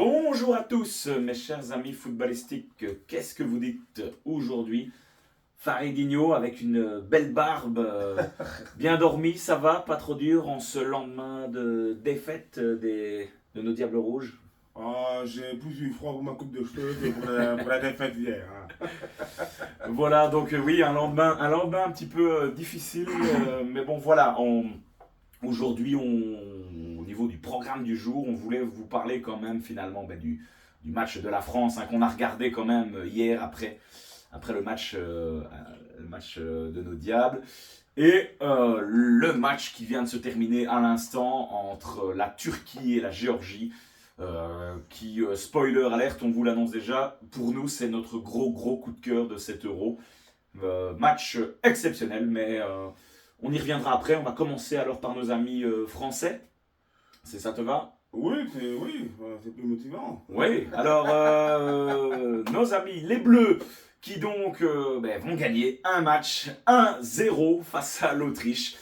Bonjour à tous, mes chers amis footballistiques. Qu'est-ce que vous dites aujourd'hui? Faridinho avec une belle barbe, bien dormi, ça va, pas trop dur en ce lendemain de défaite de nos Diables Rouges. Ah, j'ai plus eu froid pour ma coupe de cheveux que pour la défaite hier, hein. Voilà, donc oui, un lendemain un petit peu difficile, mais bon voilà, aujourd'hui au niveau du programme du jour, on voulait vous parler quand même finalement du match de la France hein, qu'on a regardé quand même hier après le match de nos Diables. Et le match qui vient de se terminer à l'instant entre la Turquie et la Géorgie, spoiler alerte, on vous l'annonce déjà, pour nous c'est notre gros coup de cœur de cet Euro. Match exceptionnel, mais on y reviendra après. On va commencer alors par nos amis français. Ça te va? C'est plus motivant. Oui, alors nos amis les Bleus qui donc vont gagner un match 1-0 face à l'Autriche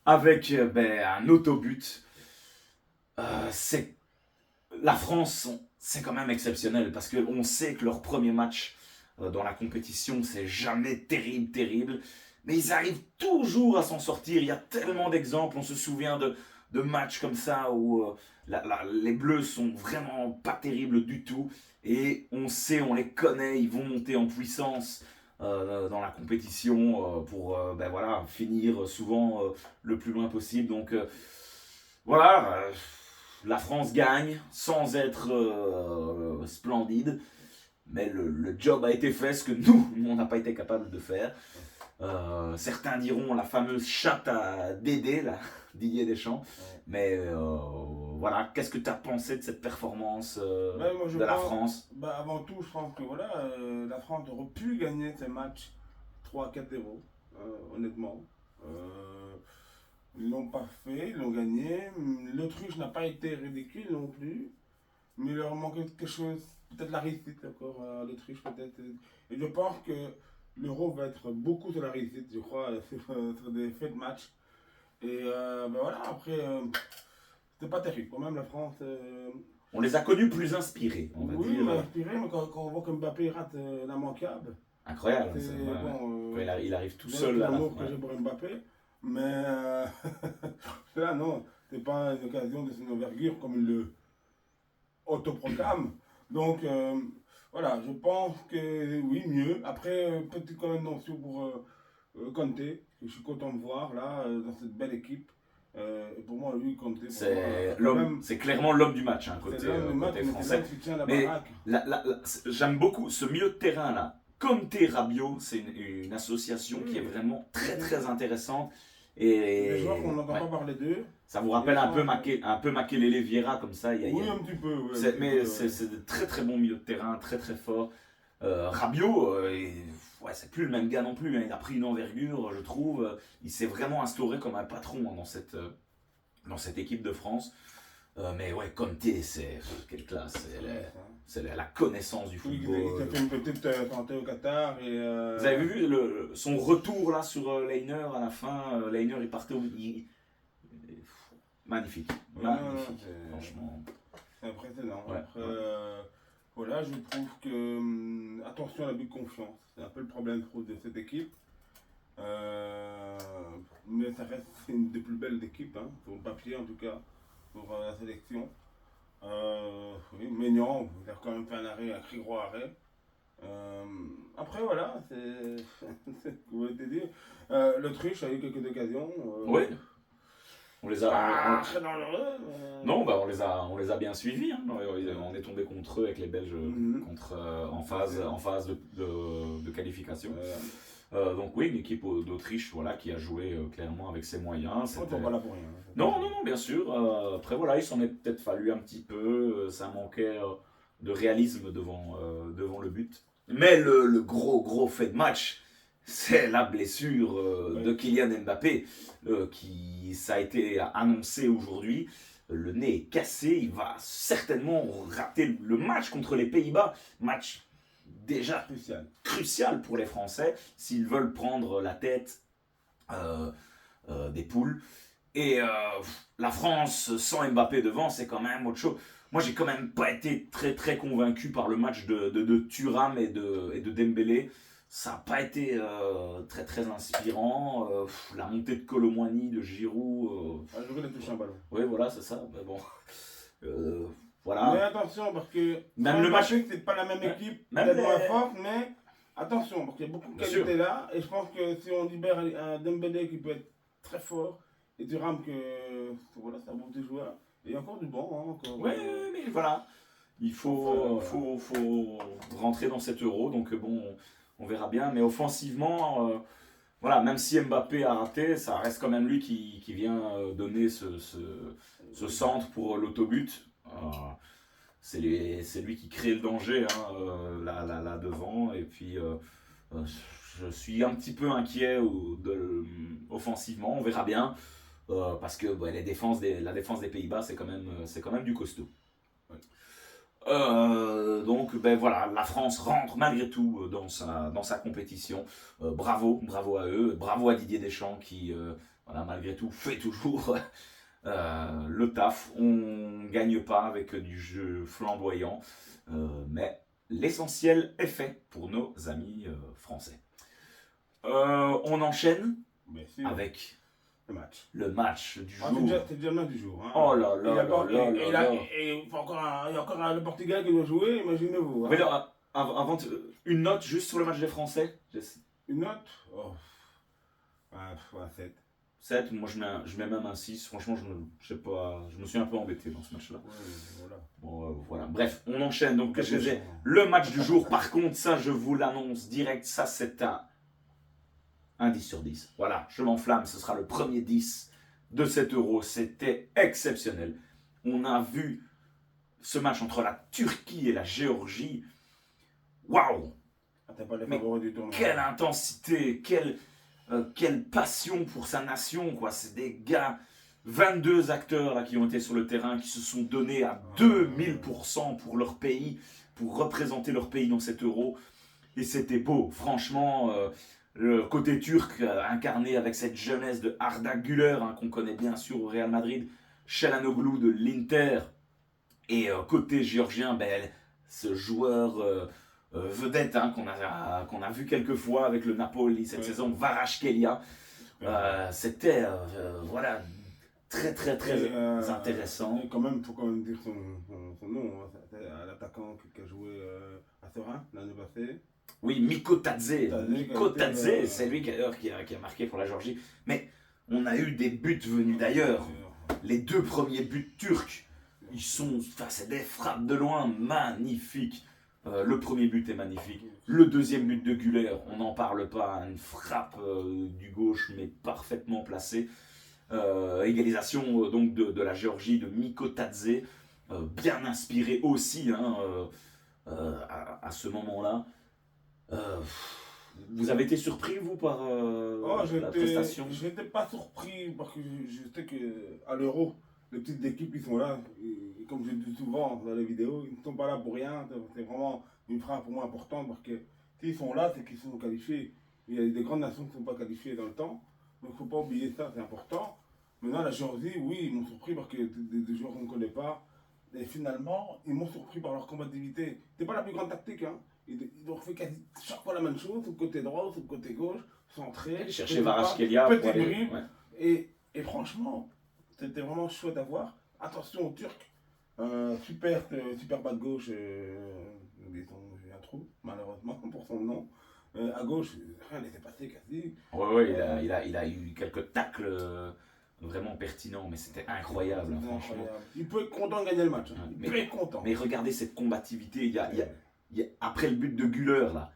avec un autobut. C'est la France, c'est quand même exceptionnel parce qu'on sait que leur premier match dans la compétition, c'est jamais terrible. Mais ils arrivent toujours à s'en sortir. Il y a tellement d'exemples. On se souvient de matchs comme ça où les Bleus sont vraiment pas terribles du tout. Et on sait, on les connaît, ils vont monter en puissance dans la compétition pour finir souvent le plus loin possible. Donc voilà, la France gagne sans être splendide. Mais le job a été fait, ce que nous, on n'a pas été capable de faire. Certains diront la fameuse chatte à Dédé, là, Didier Deschamps. Ouais. Mais voilà, qu'est-ce que tu as pensé de cette performance Moi, je de la pense, France? avant tout, je pense que voilà, la France aurait pu gagner ce match 3-4-0, honnêtement. Ils l'ont pas fait, ils l'ont gagné. L'Autriche n'a pas été ridicule non plus, mais il leur manquait quelque chose, peut-être la réussite encore à l'Autriche, peut-être. Et je pense que l'Euro va être beaucoup sur la réussite, je crois, sur des faits de match. Et voilà, après, c'était pas terrible. Quand même, la France. On les a connus plus inspirés, on va Oui, dire. il m'a inspiré, mais quand on voit que Mbappé rate l'immanquable, Incroyable, c'est c'est, ouais, ouais. bon. Quand il arrive tout J'ai seul tout là. l'amour que Ouais. j'ai pour Mbappé, mais là, non, c'est pas une occasion de son envergure comme il le autoproclame. Donc, voilà, je pense que oui, mieux. Après, petite quand même mention pour Kanté, que je suis content de voir là, dans cette belle équipe. Et pour moi, lui, Kanté, pour moi, quand même, C'est clairement l'homme du match, hein, c'est côté, l'homme du match, côté mais c'est l'homme français. qui tient la Mais baraque. j'aime beaucoup ce milieu de terrain là. Conte-Rabiot, c'est une association qui est Oui. vraiment très intéressante. Des joueurs qu'on Et n'entend ouais, pas parler d'eux. ça vous Et rappelle je un peu, pense que- Makelele Vieira comme ça. Oui, un petit peu. Oui, un petit Mais peu, ouais. c'est de très bons milieux de terrain, très fort. Rabiot, ouais, c'est plus le même gars non plus. Hein. Il a pris une envergure, je trouve. Il s'est vraiment instauré comme un patron hein, dans cette équipe de France. Mais ouais, Conte, quelle classe. C'est la connaissance du Oui, il football. t'a fait une petite tentée au Qatar. Et, Vous avez vu son retour là sur Leiner à la fin? Leiner, il partait magnifique. non, Magnifique, c'est franchement. c'est impressionnant. Ouais, Après, ouais. voilà, je trouve que attention à l'abus de confiance. C'est un peu le problème je trouve, de cette équipe. Euh, mais ça reste une des plus belles équipes, hein, sur le papier en tout cas, pour la sélection. Oui, Maignan, il a quand même fait un arrêt, un cri gros arrêt. Après, voilà, comment te dire. L'Autriche a eu quelques occasions. Oui, on les a. Pas très dangereux. Non, on les a bien suivis. Hein. On est tombé contre eux avec les Belges en phase de qualification. Donc oui, une équipe d'Autriche voilà, qui a joué clairement avec ses moyens. On ne pas là pour rien. Non, bien sûr. Après voilà, il s'en est peut-être fallu un petit peu. Ça manquait de réalisme devant le but. Mais le gros fait de match, c'est la blessure de Kylian Mbappé, ça a été annoncé aujourd'hui. Le nez est cassé, il va certainement rater le match contre les Pays-Bas. Match déjà crucial pour les Français s'ils veulent prendre la tête des poules. Et la France sans Mbappé devant, c'est quand même autre chose. moi, j'ai quand même pas été très très convaincu par le match de Thuram et de Dembélé. Ça n'a pas été très très inspirant. La montée de Kolo Muani, de Giroud. Ah, je voulais toucher un ballon. Oui, voilà, c'est ça. Mais bon, euh, Mais voilà. attention, parce que Même le match. c'est pas la même équipe, Même elle est les- moins forte, mais attention, parce qu'il y a beaucoup de Bien qualité là, et je pense que si on libère un Dembélé qui peut être très fort, et Thuram que voilà, c'est un bon petit joueur, et il y a encore du bon, hein, encore. Ouais, mais voilà. Il faut rentrer dans cet euro. Donc, bon, on verra bien. Mais offensivement, voilà, même si Mbappé a raté, ça reste quand même lui qui vient donner ce centre pour l'autobut. C'est lui qui crée le danger là devant. Et puis, je suis un petit peu inquiet offensivement. On verra bien. Parce que la défense des Pays-Bas, c'est quand même du costaud. Ouais. Donc ben voilà, la France rentre malgré tout dans sa compétition. Bravo à eux, bravo à Didier Deschamps qui voilà, malgré tout fait toujours le taf. On gagne pas avec du jeu flamboyant, mais l'essentiel est fait pour nos amis français. On enchaîne Mais si, avec le match. le match du Ah, jour. c'est déjà le match du jour. Hein. Oh là Il y là a pas- là là et là là- là. et il y a encore le Portugal qui doit jouer, imaginez-vous. Hein. Mais là, une note juste sur le match des Français. Une note oh. Ouais, 7. 7, moi je mets même un 6. Franchement, je sais pas, je me suis un peu embêté dans ce match-là. Ouais, voilà. Bon, voilà. Bref, on enchaîne. Donc, qu'est-ce que je disais? Hein. Le match du jour, par contre, ça, je vous l'annonce direct. Ça, c'est un 10 sur 10. Voilà, je m'enflamme. Ce sera le premier 10 de cet euro. C'était exceptionnel. On a vu ce match entre la Turquie et la Géorgie. Waouh! Ah, t'as pas les Mais favoris du tournoi. Quelle intensité, quelle passion pour sa nation, quoi. C'est des gars, 22 acteurs là, qui ont été sur le terrain, qui se sont donnés à 2000% pour leur pays, pour représenter leur pays dans cet euro. Et c'était beau, franchement. Le côté turc, incarné avec cette jeunesse de Arda Güler, qu'on connaît bien sûr au Real Madrid, Çalhanoğlu de l'Inter, et côté géorgien, ce joueur vedette qu'on a vu quelques fois avec le Napoli cette saison, Kvaratskhelia. C'était voilà, très très très intéressant. Et quand même, il faut quand même dire son nom. Hein. C'était l'attaquant qui a joué à Turin l'année passée. Oui, Mikotadze. Mikotadze, C'est lui qui a marqué pour la Géorgie. Mais on a eu des buts venus d'ailleurs. Les 2 premiers buts turcs, c'est des frappes de loin magnifiques. Le premier but est magnifique. Le deuxième but de Güler, on n'en parle pas. Une frappe du gauche, mais parfaitement placée. Égalisation donc de la Géorgie, de Mikotadze. Bien inspiré aussi à ce moment-là. Vous avez été surpris, vous, par la prestation? Je n'étais pas surpris parce que je sais qu'à l'Euro, les petites équipes qui sont là, et comme je dis souvent dans les vidéos, ils ne sont pas là pour rien. C'est vraiment une phrase pour moi importante parce que s'ils sont là, c'est qu'ils sont qualifiés. Il y a des grandes nations qui ne sont pas qualifiées dans le temps. Donc il ne faut pas oublier ça, c'est important. Maintenant, la Géorgie, oui, ils m'ont surpris parce que des joueurs qu'on ne connaît pas. Et finalement, ils m'ont surpris par leur combativité. C'est pas la plus grande tactique, hein. Ils ont fait quasi chaque fois la même chose, sur le côté droit, sur le côté gauche, centré. Chercher Kvaratskhelia. Petit dribble. Et franchement, c'était vraiment chouette à voir. Attention aux Turcs. Super bas de gauche. J'ai un trou, malheureusement, pour son nom. À gauche, rien n'était passé quasi. Ouais, il a eu quelques tacles vraiment pertinents, mais c'était incroyable, franchement. Il peut être content de gagner le match. Hein. Il peut être content. Mais regardez cette combativité. Après le but de Güler, là,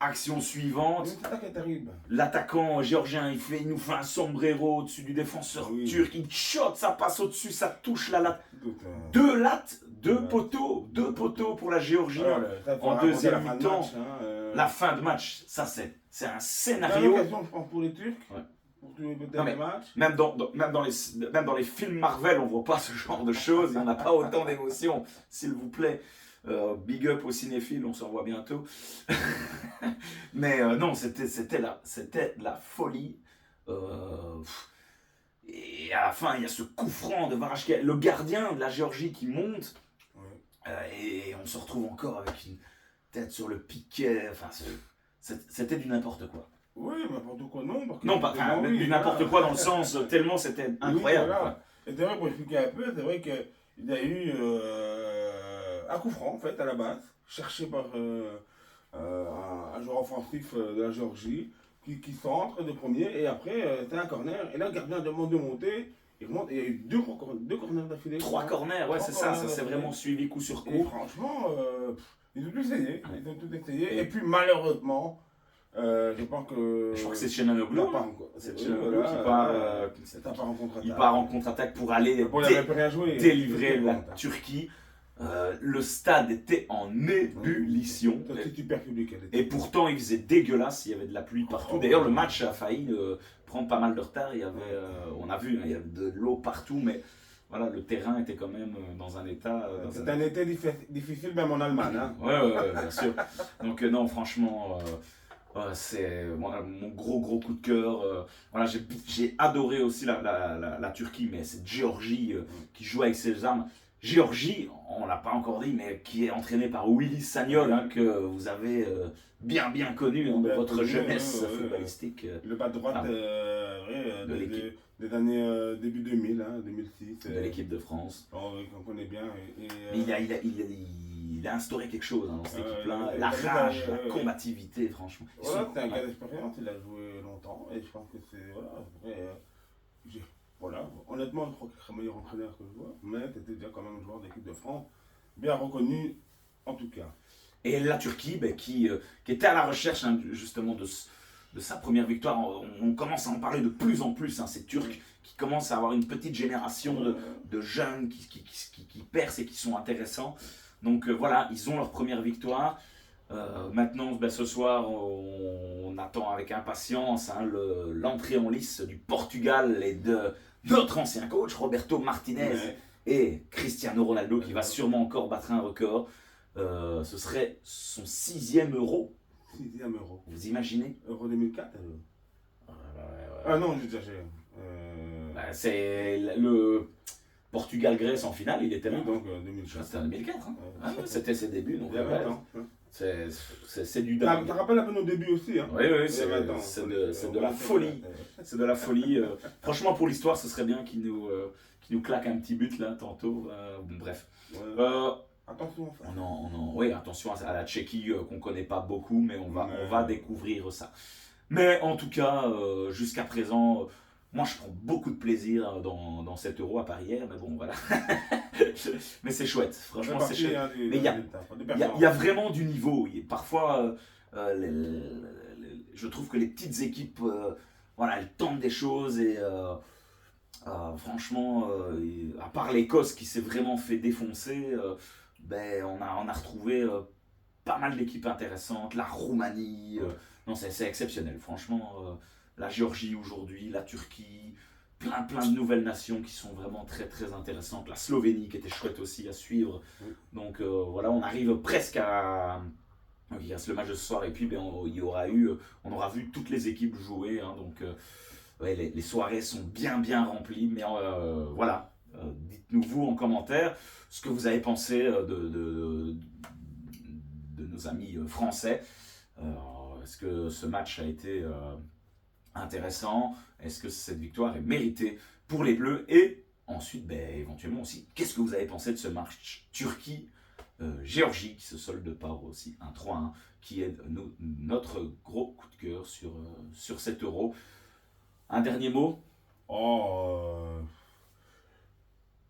action suivante. C'est ça qui est terrible. L'attaquant géorgien, il nous fait un sombrero au-dessus du défenseur turc. Il shot, ça passe au-dessus, ça touche la latte. 2 lattes, 2 poteaux. 2 poteaux pour la Géorgie en deuxième mi-temps. La fin de match, ça c'est un scénario. C'est l'occasion, je pense, pour les Turcs. Ouais. Pour tous les matchs. Même dans les films Marvel, on voit pas ce genre de choses. Il n'y en a pas autant d'émotions, s'il vous plaît. Big up aux cinéphiles, on se revoit bientôt. Mais non, c'était la folie. Et à la fin, il y a ce coup franc de Varashkelia, le gardien de la Géorgie qui monte. Ouais. Et on se retrouve encore avec une tête sur le piquet. Enfin, c'était du n'importe quoi. Oui, n'importe quoi, non. Parce que Non, pas justement, oui, du n'importe voilà. quoi dans le sens tellement c'était incroyable. Oui, Quoi. voilà. Et c'est vrai, pour expliquer un peu, c'est vrai qu'il y a eu un coup franc, en fait, à la base, cherché par un joueur offensif de la Géorgie, qui centre de premier, et après, c'est un corner. Et là, le gardien demande de monter, il remonte, et il y a eu deux corners d'affilée. 3 corners, ouais, Trois c'est ça. corners Ça s'est d'affilée. vraiment suivi coup sur Et coup. franchement, ils ont tout essayé. Ouais. Ils ont tout essayé. Et- Et puis, malheureusement, je pense que. Je crois que c'est Chenanoglu. Il n'a pas encore. C'est Oui, Chenanoglu voilà, qui part. ça part en contre-attaque. Il part en contre-attaque pour aller Bon, il n'avait plus rien joué. délivrer Il la était bon, Turquie. Le stade était en ébullition. c'était super public. Elle était. Et pourtant, il faisait dégueulasse. Il y avait de la pluie partout. D'ailleurs, le match a failli prendre pas mal de retard. Il y avait, on a vu, hein, il y avait de l'eau partout, mais voilà, le terrain était quand même dans un état. C'est un été difficile, même en Allemagne. Hein. Ouais, bien sûr. Donc non, franchement, c'est voilà, mon gros coup de cœur. Voilà, j'ai adoré aussi la Turquie, mais cette Géorgie qui joue avec ses armes. Géorgie, on l'a pas encore dit, mais qui est entraîné par Willy Sagnol, hein, que vous avez bien connu hein, de Bien votre connu, jeunesse ouais. footballistique. Le bas droite Ah. De l'équipe. des années début 2000, hein, 2006. De l'équipe de France. On connaît bien. Mais il a instauré quelque chose hein, dans cette équipe-là. il La avait rage, la- la combativité, franchement. Ils Voilà, sont- c'est un ouais. gars d'expérience, il a joué longtemps et je pense que c'est. Voilà, après, voilà, honnêtement, je crois qu'il sera meilleur entraîneur que joueur, mais c'était déjà quand même un joueur d'équipe de France, bien reconnu en tout cas. Et la Turquie, ben, qui était à la recherche hein, justement de sa première victoire. On commence à en parler de plus en plus, hein, ces Turcs qui commencent à avoir une petite génération de jeunes qui percent et qui sont intéressants. Donc voilà, ils ont leur première victoire. Maintenant, ben, ce soir, on attend avec impatience hein, l'entrée en lice du Portugal et de notre ancien coach, Roberto Martinez, Ouais. et Cristiano Ronaldo, qui va sûrement encore battre un record. Ce serait son 6e euro. 6e euro. Vous imaginez Euro 2004 Ouais. Ah non, j'exagère. Bah, c'est le Portugal-Grèce en finale, il était là. Oui, donc 2004. C'était en 2004. Hein. Ouais. Ah ouais, c'était ses débuts. Donc, Il y a 20 ouais, ans. c'est du Ça dingue. te rappelle un peu nos débuts aussi. Hein. Oui, Il y a c'est 20 ans. de la folie. C'est de la folie. Franchement, pour l'histoire, ce serait bien qu'il nous claque un petit but là tantôt. Bon, bref. Ouais. Attention, ça. Oui, attention à la Tchéquie qu'on ne connaît pas beaucoup, mais on Ouais. va découvrir ça. Mais en tout cas, jusqu'à présent, moi je prends beaucoup de plaisir dans cet euro à Paris-Hier, mais bon voilà. Mais c'est chouette, franchement c'est chouette. Mais il y a vraiment du niveau. Parfois, je trouve que les petites équipes, voilà, elles tentent des choses et franchement, à part l'Écosse qui s'est vraiment fait défoncer, ben, on a retrouvé pas mal d'équipes intéressantes. La Roumanie, non, c'est exceptionnel. Franchement, la Géorgie aujourd'hui, la Turquie, plein de nouvelles nations qui sont vraiment très intéressantes. La Slovénie qui était chouette aussi à suivre. Donc voilà, on arrive presque à. Il y a le match de ce soir et puis ben, on aura vu toutes les équipes jouer. Hein, donc ouais, les soirées sont bien remplies. Mais voilà, dites-nous vous en commentaire ce que vous avez pensé de nos amis français. Est-ce que ce match a été intéressant? Est-ce que cette victoire est méritée pour les Bleus? Et ensuite, ben, éventuellement aussi, qu'est-ce que vous avez pensé de ce match Turquie-Géorgie qui se solde par aussi un 3-1 qui est notre gros coup de cœur sur cet euro? Un dernier mot?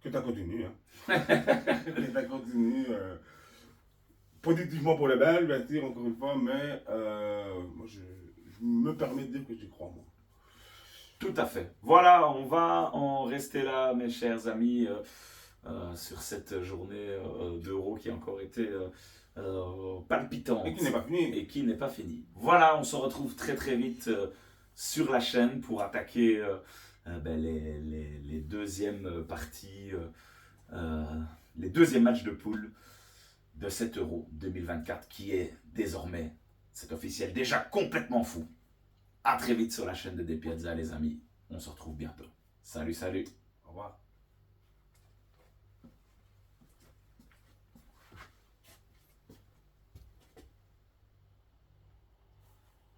Que ça continue. Hein. Que ça continue. Positivement pour les Belges, bien sûr, encore une fois, mais moi je me permets de dire que j'y crois, moi. Tout à fait. Voilà, on va en rester là, mes chers amis, sur cette journée d'Euro qui a encore été palpitante. Et qui n'est pas fini. Et qui n'est pas finie. Voilà, on se retrouve très vite sur la chaîne pour attaquer ben, les deuxièmes parties, les deuxièmes matchs de poule de cet Euro 2024 qui est désormais, c'est officiel, déjà complètement fou. À très vite sur la chaîne de Despiazza, les amis. On se retrouve bientôt. Salut, salut. Au revoir.